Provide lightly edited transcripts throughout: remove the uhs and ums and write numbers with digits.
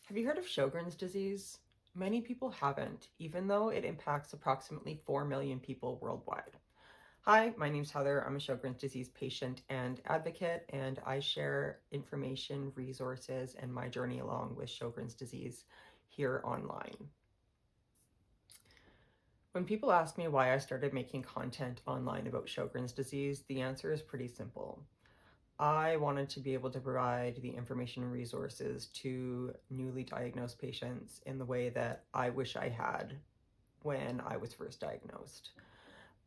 Have you heard of Sjogren's disease? Many people haven't, even though it impacts approximately 4 million people worldwide. Hi, my name's Heather. I'm a Sjogren's disease patient and advocate, and I share information, resources, and my journey along with Sjogren's disease here online. When people ask me why I started making content online about Sjogren's disease, the answer is pretty simple. I wanted to be able to provide the information and resources to newly diagnosed patients in the way that I wish I had when I was first diagnosed.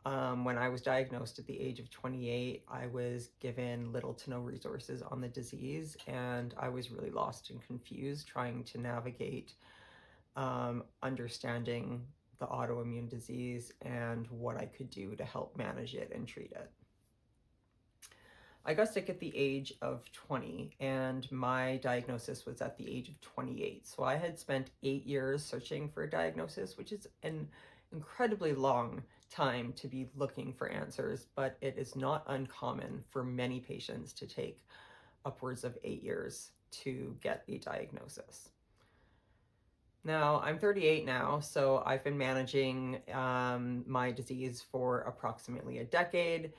When I was diagnosed at the age of 28, I was given little to no resources on the disease, and I was really lost and confused trying to navigate understanding the autoimmune disease and what I could do to help manage it and treat it. I got sick at the age of 20, and my diagnosis was at the age of 28. So I had spent 8 years searching for a diagnosis, which is an incredibly long time to be looking for answers, but it is not uncommon for many patients to take upwards of 8 years to get a diagnosis. Now, I'm 38 now, so I've been managing my disease for approximately a decade,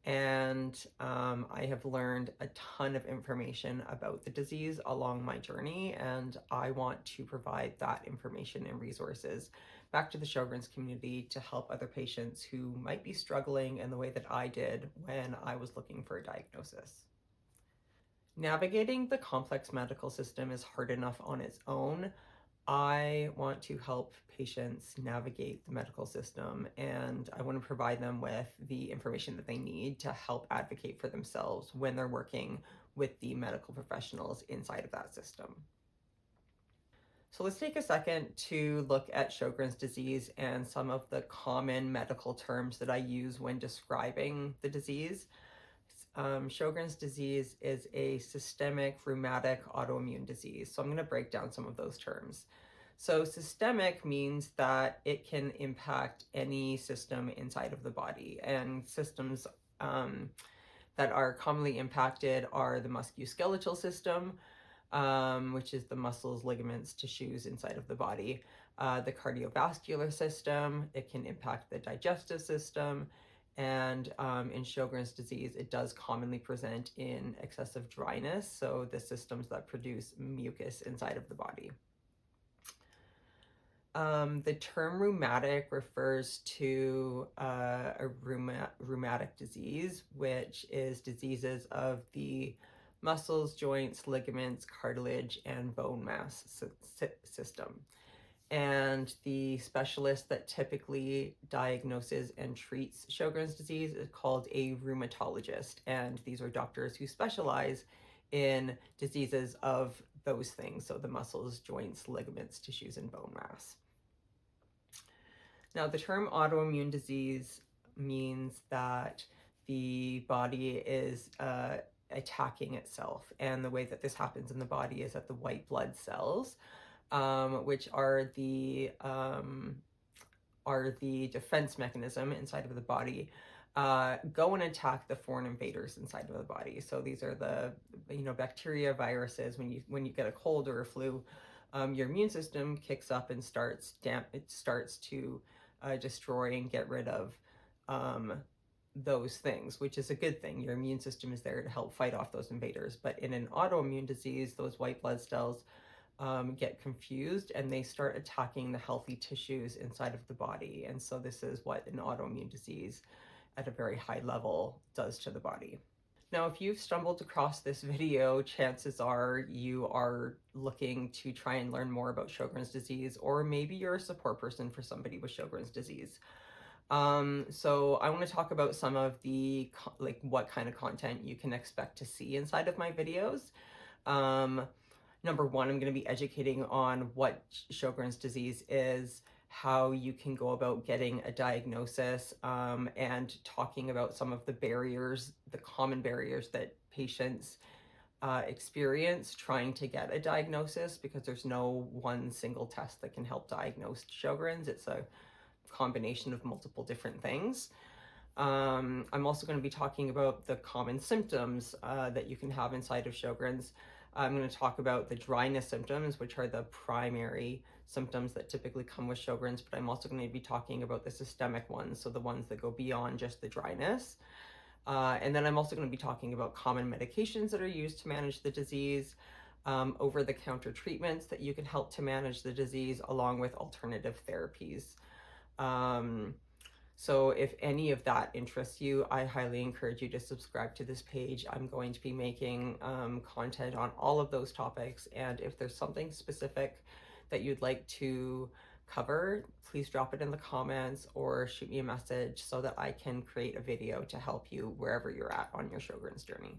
and I have learned a ton of information about the disease along my journey, and I want to provide that information and resources back to the Sjogren's community to help other patients who might be struggling in the way that I did when I was looking for a diagnosis. Navigating the complex medical system is hard enough on its own. I want to help patients navigate the medical system, and I want to provide them with the information that they need to help advocate for themselves when they're working with the medical professionals inside of that system. So let's take a second to look at Sjogren's disease and some of the common medical terms that I use when describing the disease. Sjogren's disease is a systemic rheumatic autoimmune disease. So I'm going to break down some of those terms. So systemic means that it can impact any system inside of the body, and systems that are commonly impacted are the musculoskeletal system, which is the muscles, ligaments, tissues inside of the body. The cardiovascular system, it can impact the digestive system, and in Sjogren's disease, it does commonly present in excessive dryness, so the systems that produce mucus inside of the body. The term rheumatic refers to a rheumatic disease, which is diseases of the muscles, joints, ligaments, cartilage, and bone mass system. And the specialist that typically diagnoses and treats Sjogren's disease is called a rheumatologist. And these are doctors who specialize in diseases of those things, so the muscles, joints, ligaments, tissues, and bone mass. Now, the term autoimmune disease means that the body is attacking itself. And the way that this happens in the body is that the white blood cells, which are the defense mechanism inside of the body, go and attack the foreign invaders inside of the body. So these are the bacteria, viruses. When you get a cold or a flu, your immune system kicks up and starts to destroy and get rid of those things, which is a good thing. Your immune system is there to help fight off those invaders. But in an autoimmune disease, those white blood cells get confused and they start attacking the healthy tissues inside of the body. And so this is what an autoimmune disease at a very high level does to the body. Now, if you've stumbled across this video, chances are you are looking to try and learn more about Sjogren's disease, or maybe you're a support person for somebody with Sjogren's disease. So I want to talk about some of the, what kind of content you can expect to see inside of my videos. Number one, I'm going to be educating on what Sjogren's disease is, how you can go about getting a diagnosis, and talking about some of the barriers, the common barriers that patients experience trying to get a diagnosis, because there's no one single test that can help diagnose Sjogren's. It's a combination of multiple different things. I'm also going to be talking about the common symptoms that you can have inside of Sjogren's. I'm going to talk about the dryness symptoms, which are the primary symptoms that typically come with Sjogren's, but I'm also going to be talking about the systemic ones, so the ones that go beyond just the dryness. And then I'm also going to be talking about common medications that are used to manage the disease, over-the-counter treatments that you can help to manage the disease, along with alternative therapies. So if any of that interests you, I highly encourage you to subscribe to this page. I'm going to be making content on all of those topics, and if there's something specific that you'd like to cover, please drop it in the comments or shoot me a message so that I can create a video to help you wherever you're at on your Sjogren's journey.